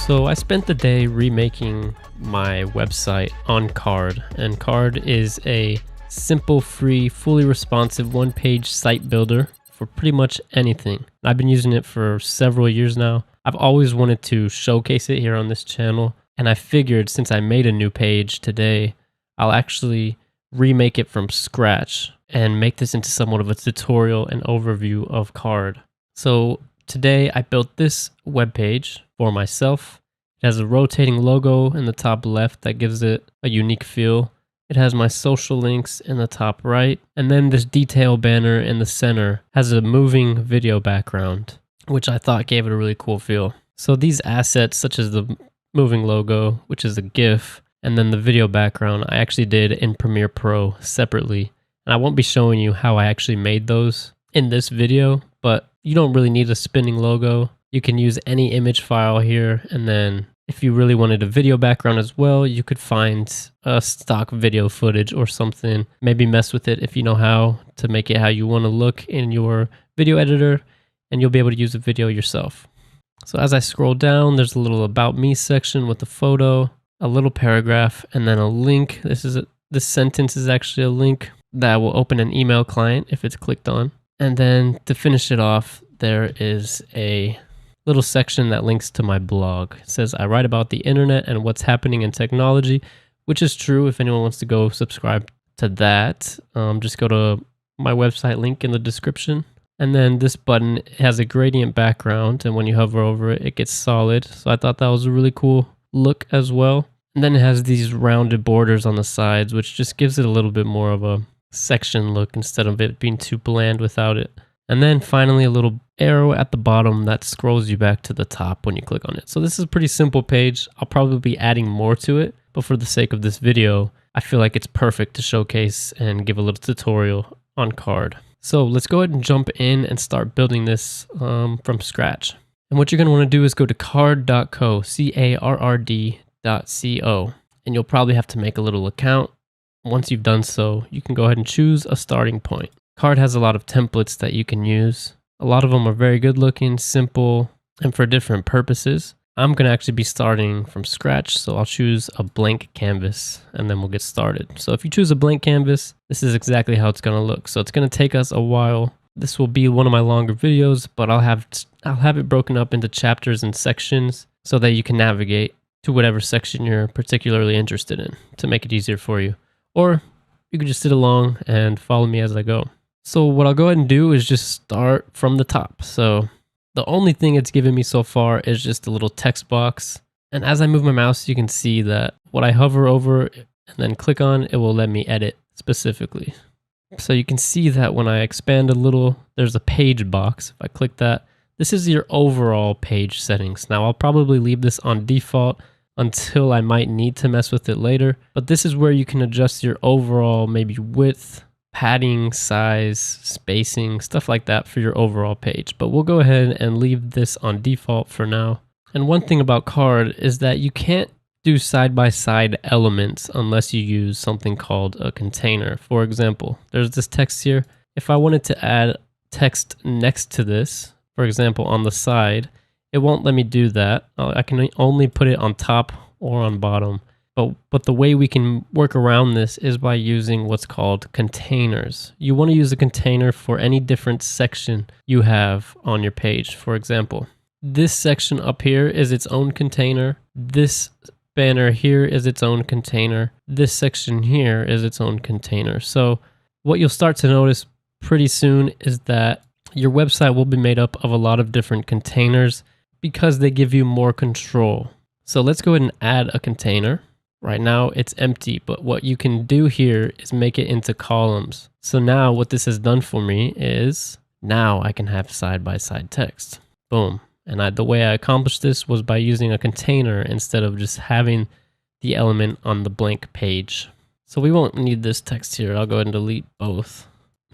So I spent the day remaking my website on Carrd, and Carrd is a simple, free, fully responsive one-page site builder for pretty much anything. I've been using it for several years now. I've always wanted to showcase it here on this channel, and I figured since I made a new page today, I'll actually remake it from scratch and make this into somewhat of a tutorial and overview of Carrd. So today I built this web page for myself. It has a rotating logo in the top left that gives it a unique feel. It has my social links in the top right, and then this detail banner in the center has a moving video background, which I thought gave it a really cool feel. So these assets, such as the moving logo, which is a GIF, and then the video background, I actually did in Premiere Pro separately. And I won't be showing you how I actually made those in this video, but you don't really need a spinning logo. You can use any image file here, and then if you really wanted a video background as well, you could find a stock video footage or something. Maybe mess with it if you know how to make it how you want to look in your video editor, and you'll be able to use a video yourself. So as I scroll down, there's a little about me section with a photo, a little paragraph, and then a link. This sentence is actually a link that will open an email client if it's clicked on. And then to finish it off, there is a little section that links to my blog. It says I write about the internet and what's happening in technology, which is true. If anyone wants to go subscribe to that, just go to my website link in the description. And then this button has a gradient background, and when you hover over it, it gets solid. So I thought that was a really cool look as well. And then it has these rounded borders on the sides, which just gives it a little bit more of a section look instead of it being too bland without it. And then finally a little arrow at the bottom that scrolls you back to the top when you click on it. So this is a pretty simple page. I'll probably be adding more to it, but for the sake of this video, I feel like it's perfect to showcase and give a little tutorial on Carrd. So let's go ahead and jump in and start building this from scratch. And what you're going to want to do is go to carrd.co, carrd.co, and you'll probably have to make a little account. Once you've done so, you can go ahead and choose a starting point. Carrd has a lot of templates that you can use. A lot of them are very good looking, simple, and for different purposes. I'm going to actually be starting from scratch, so I'll choose a blank canvas and then we'll get started. So if you choose a blank canvas, this is exactly how it's going to look. So it's going to take us a while. This will be one of my longer videos, but I'll have it broken up into chapters and sections so that you can navigate to whatever section you're particularly interested in to make it easier for you. Or you can just sit along and follow me as I go. So what I'll go ahead and do is just start from the top. So the only thing it's given me so far is just a little text box. And as I move my mouse, you can see that what I hover over and then click on, it will let me edit specifically. So you can see that when I expand a little, there's a page box. If I click that, this is your overall page settings. Now I'll probably leave this on default until I might need to mess with it later. But this is where you can adjust your overall maybe width, padding, size, spacing, stuff like that for your overall page. But we'll go ahead and leave this on default for now. And one thing about Carrd is that you can't do side-by-side elements unless you use something called a container. For example, there's this text here. If I wanted to add text next to this, for example, on the side, it won't let me do that. I can only put it on top or on bottom. But the way we can work around this is by using what's called containers. You want to use a container for any different section you have on your page. For example, this section up here is its own container. This banner here is its own container. This section here is its own container. So what you'll start to notice pretty soon is that your website will be made up of a lot of different containers because they give you more control. So let's go ahead and add a container. Right now it's empty, but what you can do here is make it into columns. So now what this has done for me is now I can have side-by-side text. Boom. And the way I accomplished this was by using a container instead of just having the element on the blank page. So we won't need this text here. I'll go ahead and delete both.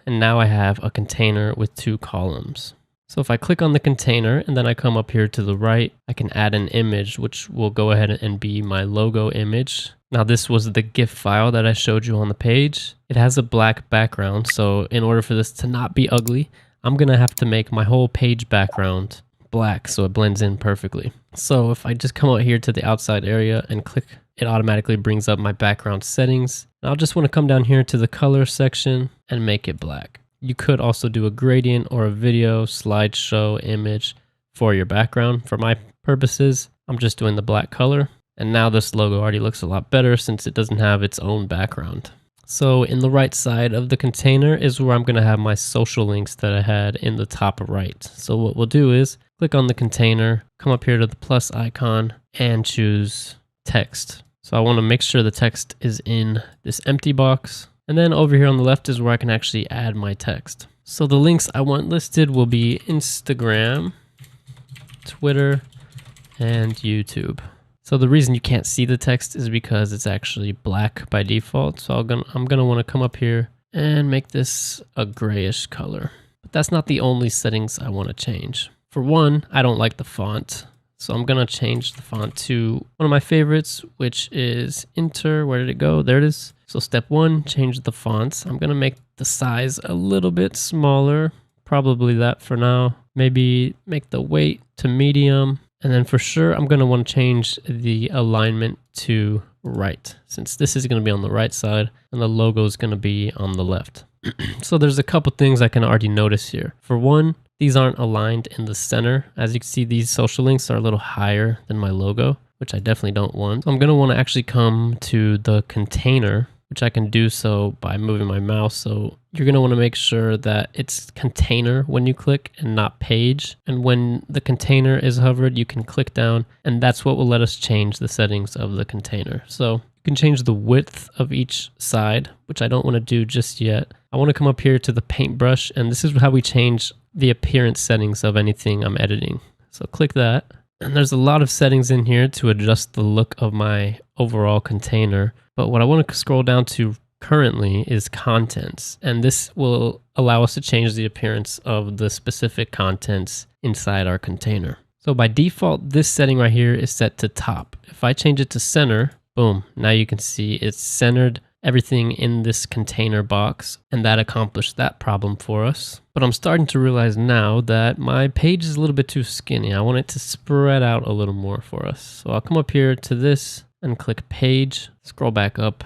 And now I have a container with two columns. So if I click on the container and then I come up here to the right, I can add an image, which will go ahead and be my logo image. Now this was the GIF file that I showed you on the page. It has a black background, so in order for this to not be ugly, I'm gonna have to make my whole page background black so it blends in perfectly. So if I just come out here to the outside area and click, it automatically brings up my background settings. I'll just want to come down here to the color section and make it black. You could also do a gradient or a video, slideshow, image for your background. For my purposes, I'm just doing the black color. And now this logo already looks a lot better since it doesn't have its own background. So in the right side of the container is where I'm going to have my social links that I had in the top right. So what we'll do is click on the container, come up here to the plus icon and choose text. So I want to make sure the text is in this empty box. And then over here on the left is where I can actually add my text. So the links I want listed will be Instagram, Twitter, and YouTube. So the reason you can't see the text is because it's actually black by default. So I'm gonna want to come up here and make this a grayish color. But that's not the only settings I want to change. For one, I don't like the font. So I'm gonna change the font to one of my favorites, which is Inter. Where did it go? There it is. So step one, change the fonts. I'm gonna make the size a little bit smaller. Probably that for now. Maybe make the weight to medium. And then for sure, I'm gonna want to change the alignment to right, since this is gonna be on the right side and the logo is gonna be on the left. So there's a couple things I can already notice here. For one, these aren't aligned in the center. As you can see, these social links are a little higher than my logo, which I definitely don't want. So I'm gonna want to actually come to the container, which I can do so by moving my mouse. So you're gonna want to make sure that it's container when you click and not page. And when the container is hovered, you can click down and that's what will let us change the settings of the container. So you can change the width of each side, which I don't want to do just yet. I want to come up here to the paintbrush, and this is how we change the appearance settings of anything I'm editing. So click that. And there's a lot of settings in here to adjust the look of my overall container. But what I want to scroll down to currently is contents. And this will allow us to change the appearance of the specific contents inside our container. So by default, this setting right here is set to top. If I change it to center, boom, now you can see it's centered everything in this container box, and that accomplished that problem for us. But I'm starting to realize now that my page is a little bit too skinny. I want it to spread out a little more for us. So I'll come up here to this and click page, scroll back up,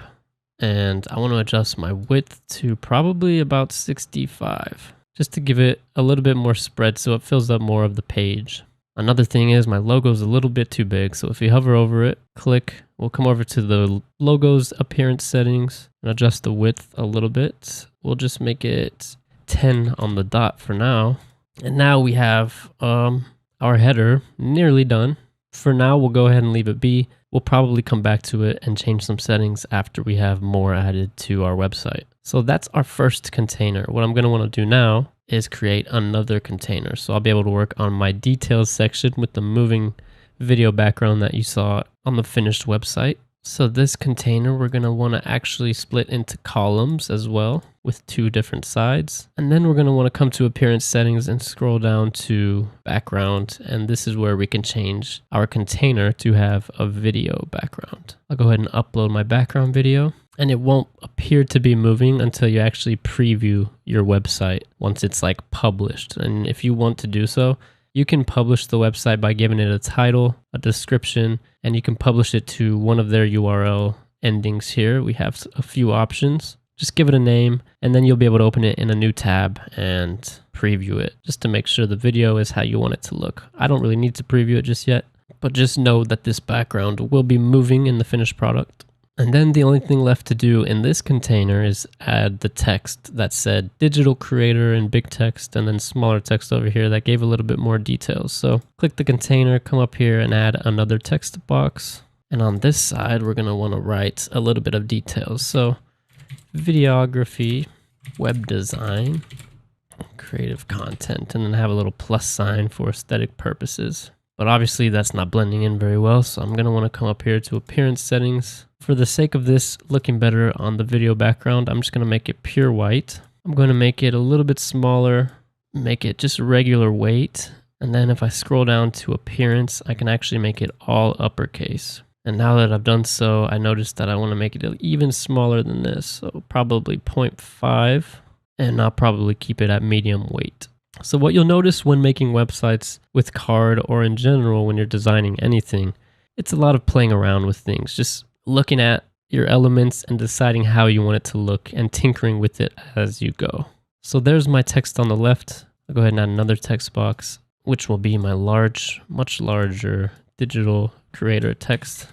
and I want to adjust my width to probably about 65, just to give it a little bit more spread so it fills up more of the page. Another thing is my logo is a little bit too big. So if you hover over it, click, we'll come over to the logo's appearance settings and adjust the width a little bit. We'll just make it 10 on the dot for now. And now we have our header nearly done. For now, we'll go ahead and leave it be. We'll probably come back to it and change some settings after we have more added to our website. So that's our first container. What I'm going to want to do now is create another container. So I'll be able to work on my details section with the moving video background that you saw on the finished website. So this container, we're going to want to actually split into columns as well with 2 different sides. And then we're going to want to come to appearance settings and scroll down to background. And this is where we can change our container to have a video background. I'll go ahead and upload my background video. And it won't appear to be moving until you actually preview your website once it's like published. And if you want to do so, you can publish the website by giving it a title, a description, and you can publish it to one of their URL endings here. We have a few options. Just give it a name, and then you'll be able to open it in a new tab and preview it just to make sure the video is how you want it to look. I don't really need to preview it just yet, but just know that this background will be moving in the finished product. And then the only thing left to do in this container is add the text that said digital creator in big text and then smaller text over here that gave a little bit more details. So click the container, come up here and add another text box. And on this side, we're going to want to write a little bit of details. So videography, web design, creative content, and then have a little plus sign for aesthetic purposes. But obviously that's not blending in very well. So I'm going to want to come up here to appearance settings. For the sake of this looking better on the video background, I'm just going to make it pure white. I'm going to make it a little bit smaller, make it just regular weight. And then if I scroll down to appearance, I can actually make it all uppercase. And now that I've done so, I noticed that I want to make it even smaller than this. So probably 0.5, and I'll probably keep it at medium weight. So what you'll notice when making websites with Carrd or in general when you're designing anything, it's a lot of playing around with things, just looking at your elements and deciding how you want it to look and tinkering with it as you go. So there's my text on the left. I'll go ahead and add another text box, which will be my much larger digital creator text.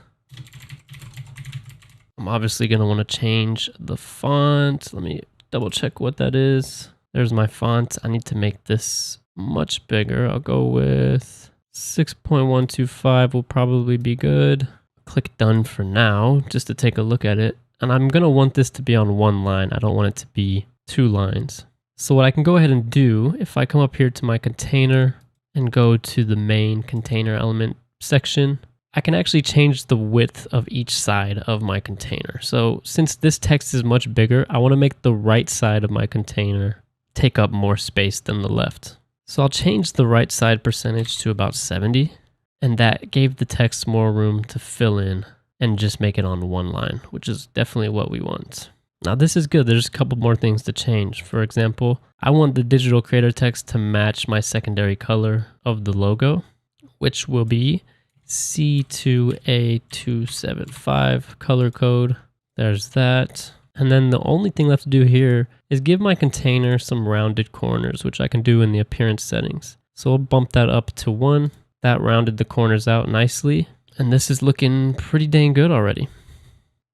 I'm obviously going to want to change the font. Let me double check what that is. There's my font. I need to make this much bigger. I'll go with 6.125 will probably be good. Click done for now, just to take a look at it. And I'm going to want this to be on one line. I don't want it to be 2 lines. So what I can go ahead and do, if I come up here to my container and go to the main container element section, I can actually change the width of each side of my container. So since this text is much bigger, I want to make the right side of my container take up more space than the left. So I'll change the right side percentage to about 70, and that gave the text more room to fill in and just make it on one line, which is definitely what we want. Now this is good. There's a couple more things to change. For example, I want the digital creator text to match my secondary color of the logo, which will be C2A275 color code. There's that. And then the only thing left to do here is give my container some rounded corners, which I can do in the appearance settings. So we'll bump that up to 1. That rounded the corners out nicely. And this is looking pretty dang good already.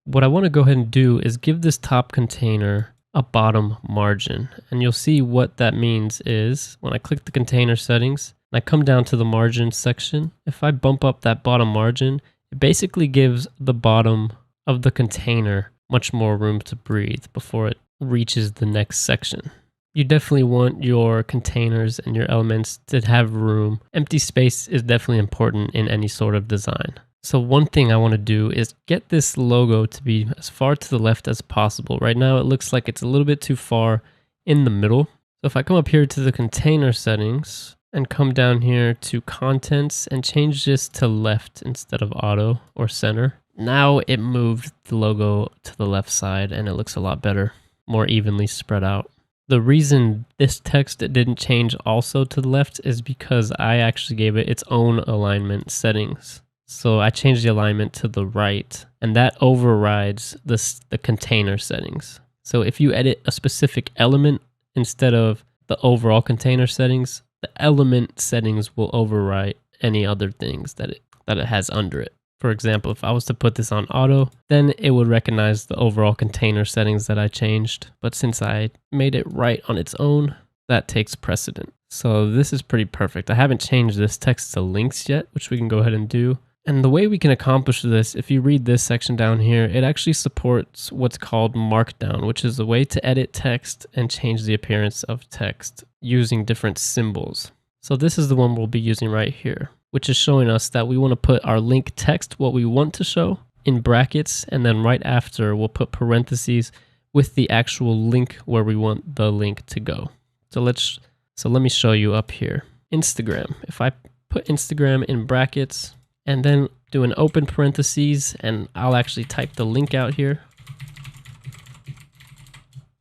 What I want to go ahead and do is give this top container a bottom margin. And you'll see what that means is when I click the container settings and I come down to the margin section, if I bump up that bottom margin, it basically gives the bottom of the container much more room to breathe before it reaches the next section. You definitely want your containers and your elements to have room. Empty space is definitely important in any sort of design. So one thing I want to do is get this logo to be as far to the left as possible. Right now it looks like it's a little bit too far in the middle. So if I come up here to the container settings and come down here to contents and change this to left instead of auto or center, now it moved the logo to the left side and it looks a lot better, more evenly spread out. The reason this text didn't change also to the left is because I actually gave it its own alignment settings. So I changed the alignment to the right, and that overrides the container settings. So if you edit a specific element instead of the overall container settings, the element settings will override any other things that it has under it. For example, if I was to put this on auto, then it would recognize the overall container settings that I changed. But since I made it right on its own, that takes precedent. So this is pretty perfect. I haven't changed this text to links yet, which we can go ahead and do. And the way we can accomplish this, if you read this section down here, it actually supports what's called Markdown, which is a way to edit text and change the appearance of text using different symbols. So this is the one we'll be using right here, which is showing us that we want to put our link text, what we want to show, in brackets, and then right after we'll put parentheses with the actual link where we want the link to go. So let me show you up here. Instagram. If I put Instagram in brackets and then do an open parentheses, and I'll actually type the link out here,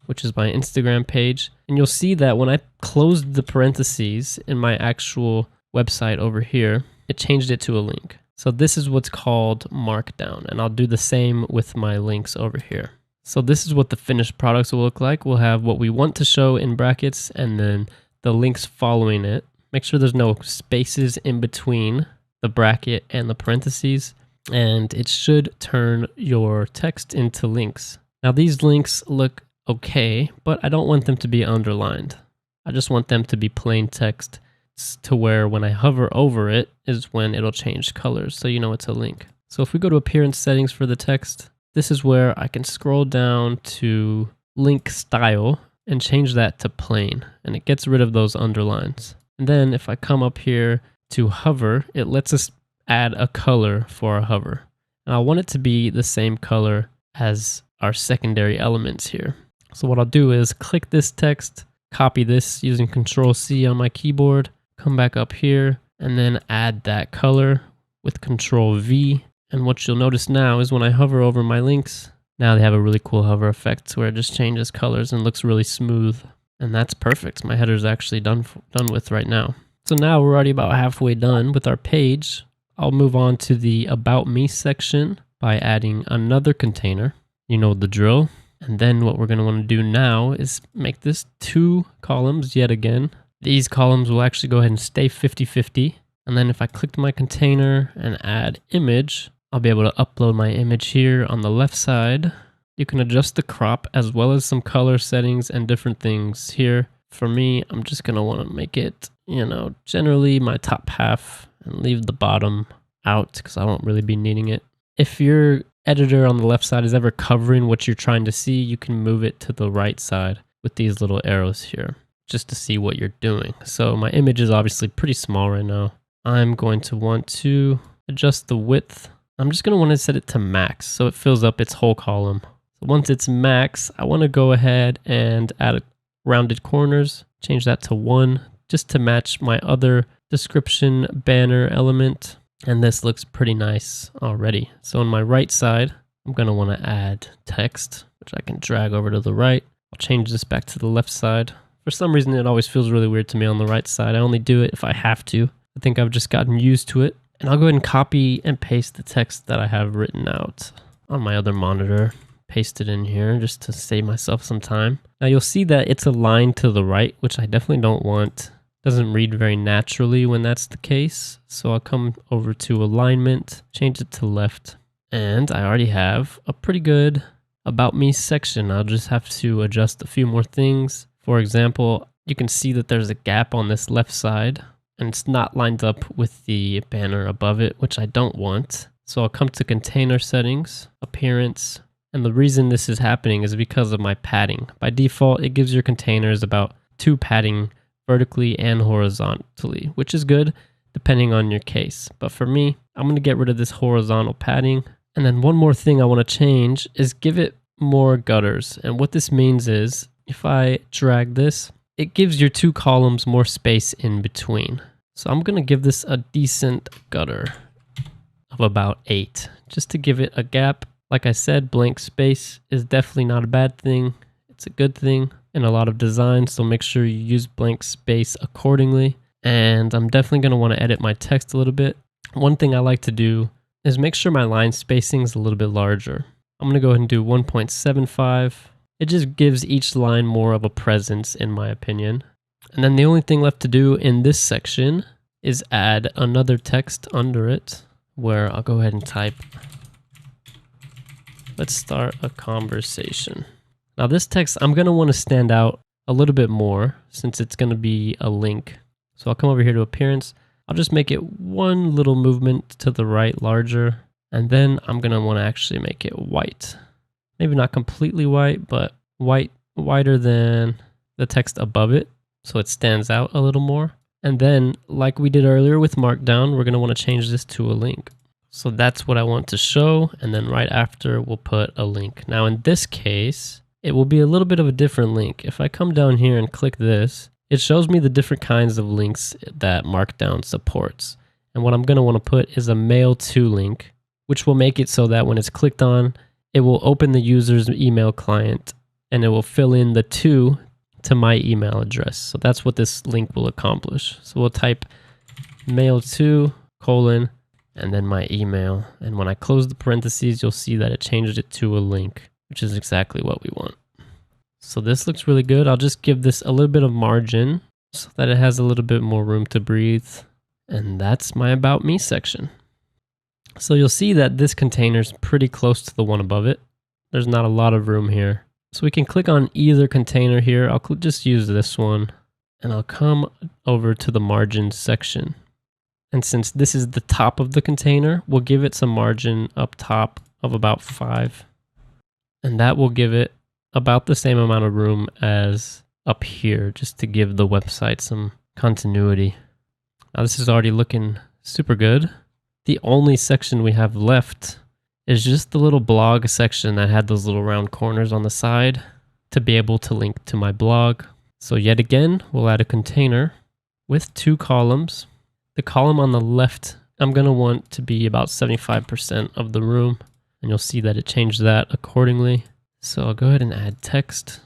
which is my Instagram page. And you'll see that when I closed the parentheses in my actual website over here, it changed it to a link. So this is what's called Markdown, and I'll do the same with my links over here. So this is what the finished products will look like. We'll have what we want to show in brackets and then the links following it. Make sure there's no spaces in between the bracket and the parentheses, and it should turn your text into links. Now these links look okay, but I don't want them to be underlined. I just want them to be plain text to where when I hover over it is when it'll change colors, so you know it's a link. So if we go to appearance settings for the text, this is where I can scroll down to link style and change that to plain, and it gets rid of those underlines. And then if I come up here to hover, it lets us add a color for our hover. And I want it to be the same color as our secondary elements here. So what I'll do is click this text, copy this using Control-C on my keyboard, come back up here, and then add that color with Control-V. And what you'll notice now is when I hover over my links, now they have a really cool hover effect where it just changes colors and looks really smooth. And that's perfect. My header is actually done with right now. So now we're already about halfway done with our page. I'll move on to the About Me section by adding another container. You know the drill. And then what we're going to want to do now is make this 2 columns yet again. These columns will actually go ahead and stay 50-50. And then if I click my container and add image, I'll be able to upload my image here on the left side. You can adjust the crop as well as some color settings and different things here. For me, I'm just going to want to make it, generally my top half and leave the bottom out because I won't really be needing it. If your editor on the left side is ever covering what you're trying to see, you can move it to the right side with these little arrows here just to see what you're doing. So my image is obviously pretty small right now. I'm going to want to adjust the width. I'm just going to want to set it to max so it fills up its whole column. So once it's max, I want to go ahead and add rounded corners, change that to 1 just to match my other description banner element. And this looks pretty nice already. So on my right side, I'm going to want to add text, which I can drag over to the right. I'll change this back to the left side. For some reason, it always feels really weird to me on the right side. I only do it if I have to. I think I've just gotten used to it. And I'll go ahead and copy and paste the text that I have written out on my other monitor. Paste it in here just to save myself some time. Now you'll see that it's aligned to the right, which I definitely don't want. Doesn't read very naturally when that's the case. So I'll come over to alignment, change it to left. And I already have a pretty good About Me section. I'll just have to adjust a few more things. For example, you can see that there's a gap on this left side and it's not lined up with the banner above it, which I don't want. So I'll come to container settings, appearance. And the reason this is happening is because of my padding. By default, it gives your containers about 2 padding vertically and horizontally, which is good depending on your case. But for me, I'm going to get rid of this horizontal padding. And then one more thing I want to change is give it more gutters. And what this means is if I drag this, it gives your 2 columns more space in between. So I'm going to give this a decent gutter of about 8 just to give it a gap. Like I said, blank space is definitely not a bad thing. It's a good thing in a lot of designs, so make sure you use blank space accordingly. And I'm definitely going to want to edit my text a little bit. One thing I like to do is make sure my line spacing is a little bit larger. I'm going to go ahead and do 1.75. It just gives each line more of a presence, in my opinion. And then the only thing left to do in this section is add another text under it, where I'll go ahead and type, let's start a conversation. Now this text, I'm going to want to stand out a little bit more since it's going to be a link. So I'll come over here to appearance. I'll just make it one little movement to the right larger. And then I'm going to want to actually make it white. Maybe not completely white, but whiter than the text above it. So it stands out a little more. And then like we did earlier with Markdown, we're going to want to change this to a link. So that's what I want to show. And then right after we'll put a link. Now in this case, it will be a little bit of a different link. If I come down here and click this, it shows me the different kinds of links that Markdown supports. And what I'm going to want to put is a mail to link, which will make it so that when it's clicked on, it will open the user's email client and it will fill in the to my email address. So that's what this link will accomplish. So we'll type mail to : and then my email. And when I close the parentheses, you'll see that it changed it to a link, which is exactly what we want. So this looks really good. I'll just give this a little bit of margin so that it has a little bit more room to breathe. And that's my About Me section. So you'll see that this container is pretty close to the one above it. There's not a lot of room here. So we can click on either container here. I'll just use this one and I'll come over to the margin section. And since this is the top of the container, we'll give it some margin up top of about 5. And that will give it about the same amount of room as up here, just to give the website some continuity. Now this is already looking super good. The only section we have left is just the little blog section that had those little round corners on the side to be able to link to my blog. So yet again, we'll add a container with 2 columns. The column on the left, I'm going to want to be about 75% of the room. And you'll see that it changed that accordingly. So I'll go ahead and add text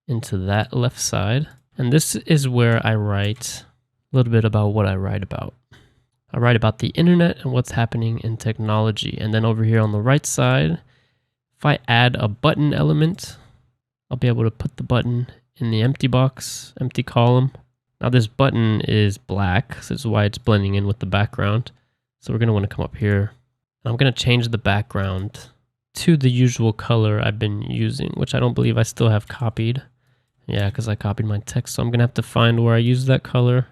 into that left side. And this is where I write a little bit about what I write about. I write about the internet and what's happening in technology. And then over here on the right side, if I add a button element, I'll be able to put the button in the empty box, empty column. Now this button is black, so this is why it's blending in with the background. So we're going to want to come up here. And I'm going to change the background to the usual color I've been using, which I don't believe I still have copied. Yeah, because I copied my text. So I'm going to have to find where I use that color,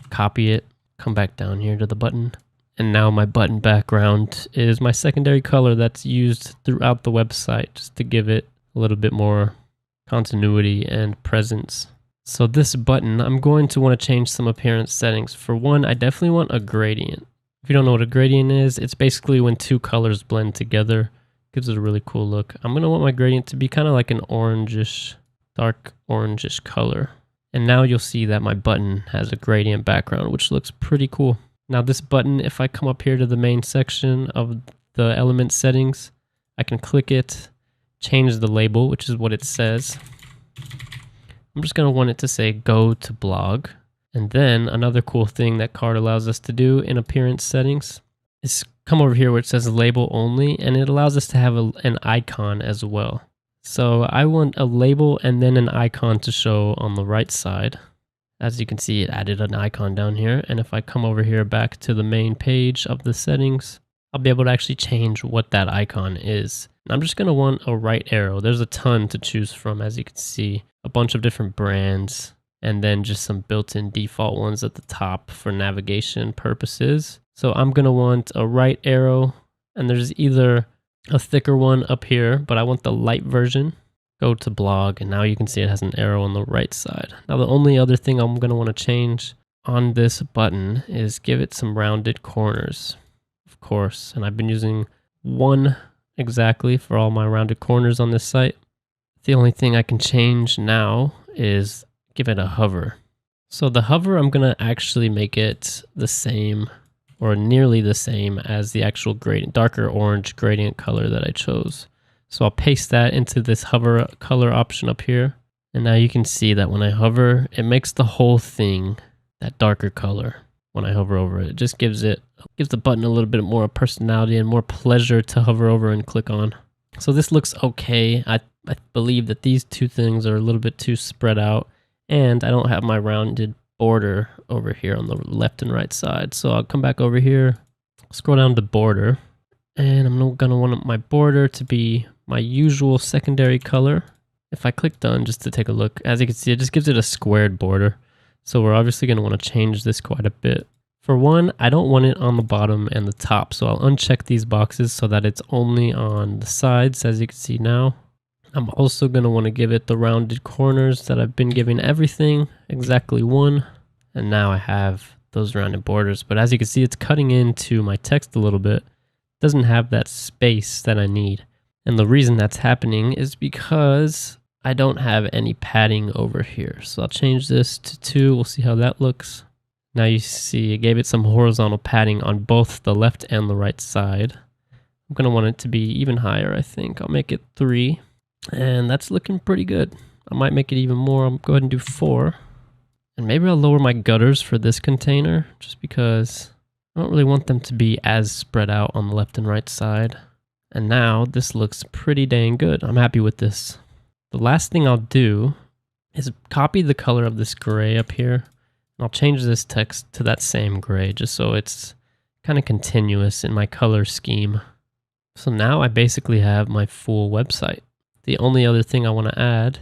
copy it, come back down here to the button. And now my button background is my secondary color that's used throughout the website just to give it a little bit more continuity and presence. So this button, I'm going to want to change some appearance settings. For one, I definitely want a gradient. If you don't know what a gradient is, it's basically when two colors blend together. Gives it a really cool look. I'm going to want my gradient to be kind of like an orangish, dark orangish color. And now you'll see that my button has a gradient background, which looks pretty cool. Now this button, if I come up here to the main section of the element settings, I can click it, change the label, which is what it says. I'm just going to want it to say go to blog. And then another cool thing that Carrd allows us to do in appearance settings is come over here where it says label only, and it allows us to have an icon as well. So I want a label and then an icon to show on the right side. As you can see, it added an icon down here. And if I come over here back to the main page of the settings, I'll be able to actually change what that icon is. And I'm just going to want a right arrow. There's a ton to choose from, as you can see, a bunch of different brands, and then just some built-in default ones at the top for navigation purposes. So I'm going to want a right arrow, and there's either a thicker one up here, but I want the light version. Go to blog, and now you can see it has an arrow on the right side. Now the only other thing I'm going to want to change on this button is give it some rounded corners, of course. And I've been using 1 exactly for all my rounded corners on this site. The only thing I can change now is give it a hover. So the hover, I'm going to actually make it the same or nearly the same as the actual gradient, darker orange gradient color that I chose. So I'll paste that into this hover color option up here. And now you can see that when I hover, it makes the whole thing that darker color when I hover over it. It just gives the button a little bit more personality and more pleasure to hover over and click on. So this looks okay. I believe that these two things are a little bit too spread out, and I don't have my rounded border over here on the left and right side. So I'll come back over here, scroll down to border, and I'm gonna want my border to be my usual secondary color. If I click done just to take a look, as you can see, it just gives it a squared border. So we're obviously gonna want to change this quite a bit. For one, I don't want it on the bottom and the top, so I'll uncheck these boxes so that it's only on the sides, as you can see now. I'm also going to want to give it the rounded corners that I've been giving everything, exactly 1. And now I have those rounded borders. But as you can see, it's cutting into my text a little bit. It doesn't have that space that I need. And the reason that's happening is because I don't have any padding over here. So I'll change this to 2. We'll see how that looks. Now you see it gave it some horizontal padding on both the left and the right side. I'm going to want it to be even higher, I think. I'll make it 3. And that's looking pretty good. I might make it even more. I'll go ahead and do 4. And maybe I'll lower my gutters for this container just because I don't really want them to be as spread out on the left and right side. And now this looks pretty dang good. I'm happy with this. The last thing I'll do is copy the color of this gray up here. And I'll change this text to that same gray just so it's kind of continuous in my color scheme. So now I basically have my full website. The only other thing I want to add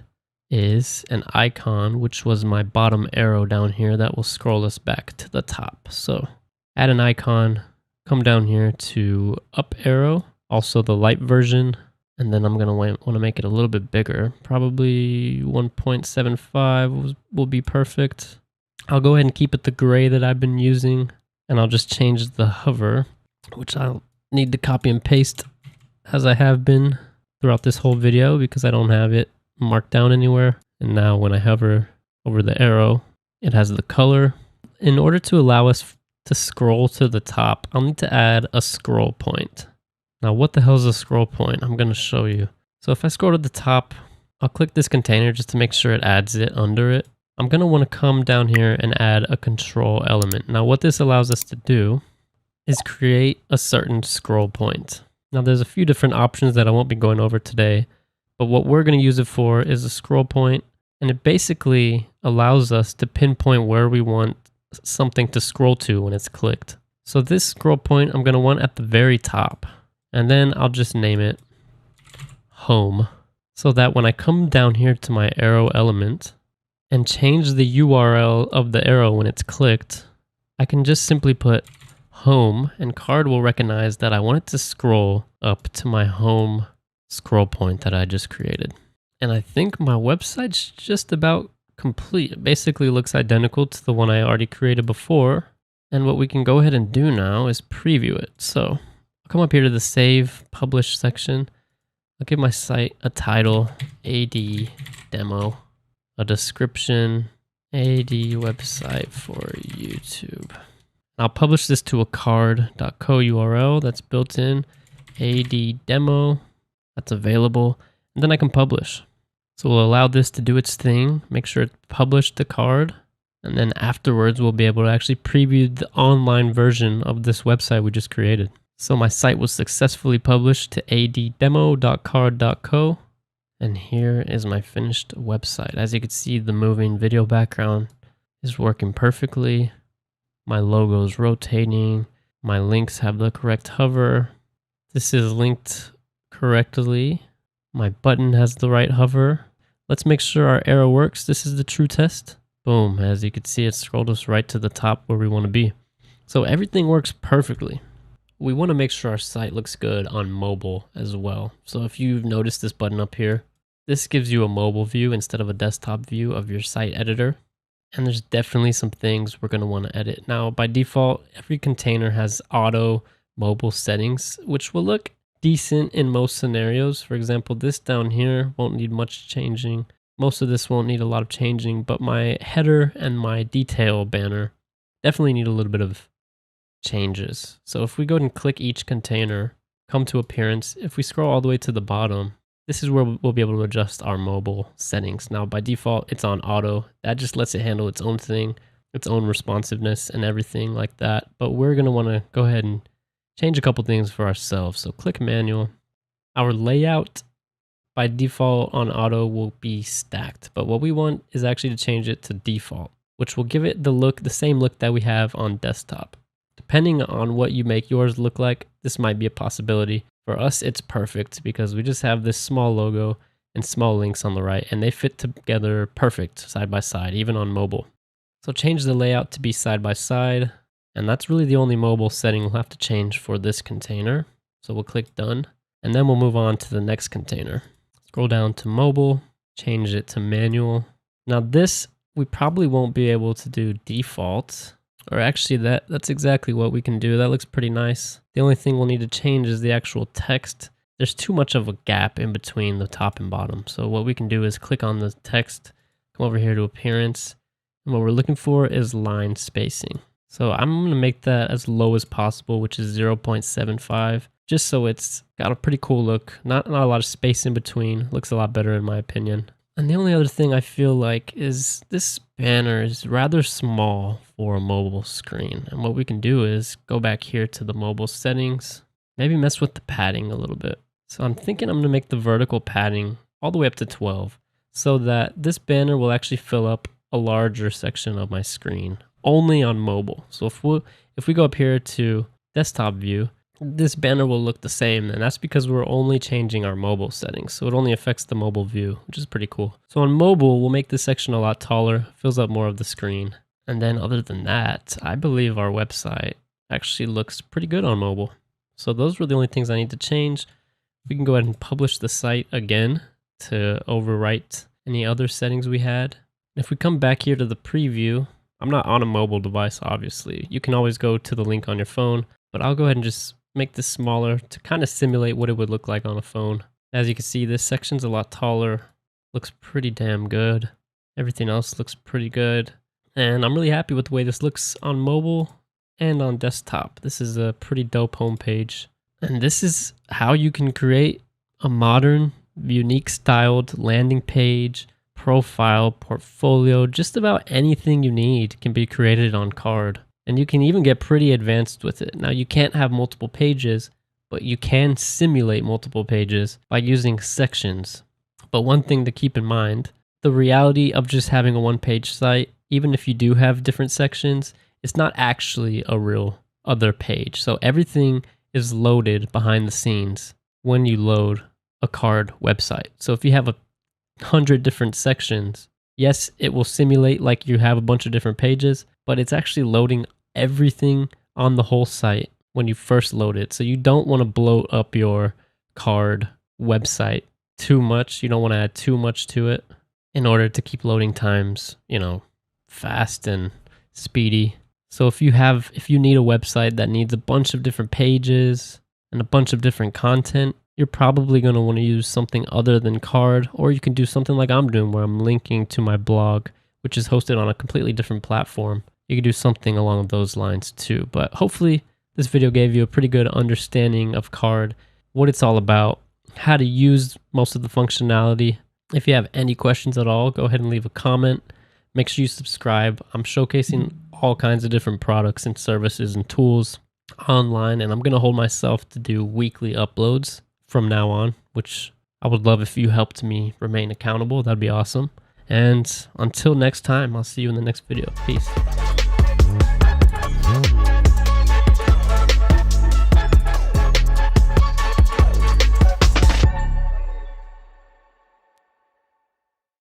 is an icon, which was my bottom arrow down here that will scroll us back to the top. So add an icon, come down here to up arrow, also the light version, and then I'm going to want to make it a little bit bigger. Probably 1.75 will be perfect. I'll go ahead and keep it the gray that I've been using, and I'll just change the hover, which I'll need to copy and paste as I have been throughout this whole video because I don't have it marked down anywhere. And now when I hover over the arrow, it has the color. In order to allow us to scroll to the top, I'll need to add a scroll point. Now what the hell is a scroll point? I'm going to show you. So if I scroll to the top, I'll click this container just to make sure it adds it under it. I'm going to want to come down here and add a control element. Now what this allows us to do is create a certain scroll point. Now there's a few different options that I won't be going over today, but what we're going to use it for is a scroll point, and it basically allows us to pinpoint where we want something to scroll to when it's clicked. So this scroll point I'm going to want at the very top, and then I'll just name it home, so that when I come down here to my arrow element and change the URL of the arrow when it's clicked, I can just simply put home, and Carrd will recognize that I want it to scroll up to my home scroll point that I just created. And I think my website's just about complete. It basically looks identical to the one I already created before. And what we can go ahead and do now is preview it. So I'll come up here to the Save Publish section. I'll give my site a title, AD Demo, a description, AD website for YouTube. I'll publish this to a carrd.co URL that's built in, AD Demo, that's available, and then I can publish. So we'll allow this to do its thing, make sure it's published to Carrd, and then afterwards we'll be able to actually preview the online version of this website we just created. So my site was successfully published to addemo.carrd.co, and here is my finished website. As you can see, the moving video background is working perfectly. My logo is rotating. My links have the correct hover. This is linked correctly. My button has the right hover. Let's make sure our arrow works. This is the true test. Boom. As you can see, it scrolled us right to the top where we want to be. So everything works perfectly. We want to make sure our site looks good on mobile as well. So if you've noticed this button up here, this gives you a mobile view instead of a desktop view of your site editor. And there's definitely some things we're going to want to edit. Now, by default, every container has auto mobile settings, which will look decent in most scenarios. For example, this down here won't need much changing. Most of this won't need a lot of changing, but my header and my detail banner definitely need a little bit of changes. So if we go and click each container, come to appearance, if we scroll all the way to the bottom, this is where we'll be able to adjust our mobile settings. Now, by default, it's on auto. That just lets it handle its own thing, its own responsiveness and everything like that. But we're going to want to go ahead and change a couple things for ourselves. So click manual. Our layout by default on auto will be stacked. But what we want is actually to change it to default, which will give it the look, the same look that we have on desktop. Depending on what you make yours look like, this might be a possibility. For us, it's perfect because we just have this small logo and small links on the right, and they fit together perfect side by side, even on mobile. So change the layout to be side by side, and that's really the only mobile setting we'll have to change for this container. So we'll click done, and then we'll move on to the next container. Scroll down to mobile, change it to manual. Now this, we probably won't be able to do default. Or actually, that's exactly what we can do. That looks pretty nice. The only thing we'll need to change is the actual text. There's too much of a gap in between the top and bottom. So what we can do is click on the text, come over here to appearance, and what we're looking for is line spacing. So I'm going to make that as low as possible, which is 0.75, just so it's got a pretty cool look. Not a lot of space in between. Looks a lot better in my opinion. And the only other thing I feel like is this banner is rather small for a mobile screen. And what we can do is go back here to the mobile settings, maybe mess with the padding a little bit. So I'm thinking I'm going to make the vertical padding all the way up to 12 so that this banner will actually fill up a larger section of my screen only on mobile. So if we go up here to desktop view, this banner will look the same, and that's because we're only changing our mobile settings. So it only affects the mobile view, which is pretty cool. So on mobile, we'll make this section a lot taller, fills up more of the screen. And then other than that, I believe our website actually looks pretty good on mobile. So those were the only things I need to change. We can go ahead and publish the site again to overwrite any other settings we had. If we come back here to the preview, I'm not on a mobile device, obviously. You can always go to the link on your phone, but I'll go ahead and just make this smaller to kind of simulate what it would look like on a phone. As you can see, this section's a lot taller, looks pretty damn good. Everything else looks pretty good. And I'm really happy with the way this looks on mobile and on desktop. This is a pretty dope homepage. And this is how you can create a modern, unique styled landing page, profile, portfolio, just about anything you need can be created on Carrd. And you can even get pretty advanced with it. Now, you can't have multiple pages, but you can simulate multiple pages by using sections. But one thing to keep in mind, the reality of just having a one-page site, even if you do have different sections, it's not actually a real other page. So everything is loaded behind the scenes when you load a Carrd website. So if you have 100 different sections, yes, it will simulate like you have a bunch of different pages, but it's actually loading everything on the whole site when you first load it. So you don't want to blow up your Carrd website too much. You don't want to add too much to it in order to keep loading times, fast and speedy. So if you need a website that needs a bunch of different pages and a bunch of different content, you're probably going to want to use something other than Carrd, or you can do something like I'm doing where I'm linking to my blog, which is hosted on a completely different platform. You can do something along those lines too. But hopefully this video gave you a pretty good understanding of Carrd, what it's all about, how to use most of the functionality. If you have any questions at all, go ahead and leave a comment. Make sure you subscribe. I'm showcasing all kinds of different products and services and tools online, and I'm going to hold myself to do weekly uploads from now on, which I would love if you helped me remain accountable. That'd be awesome. And until next time, I'll see you in the next video. Peace.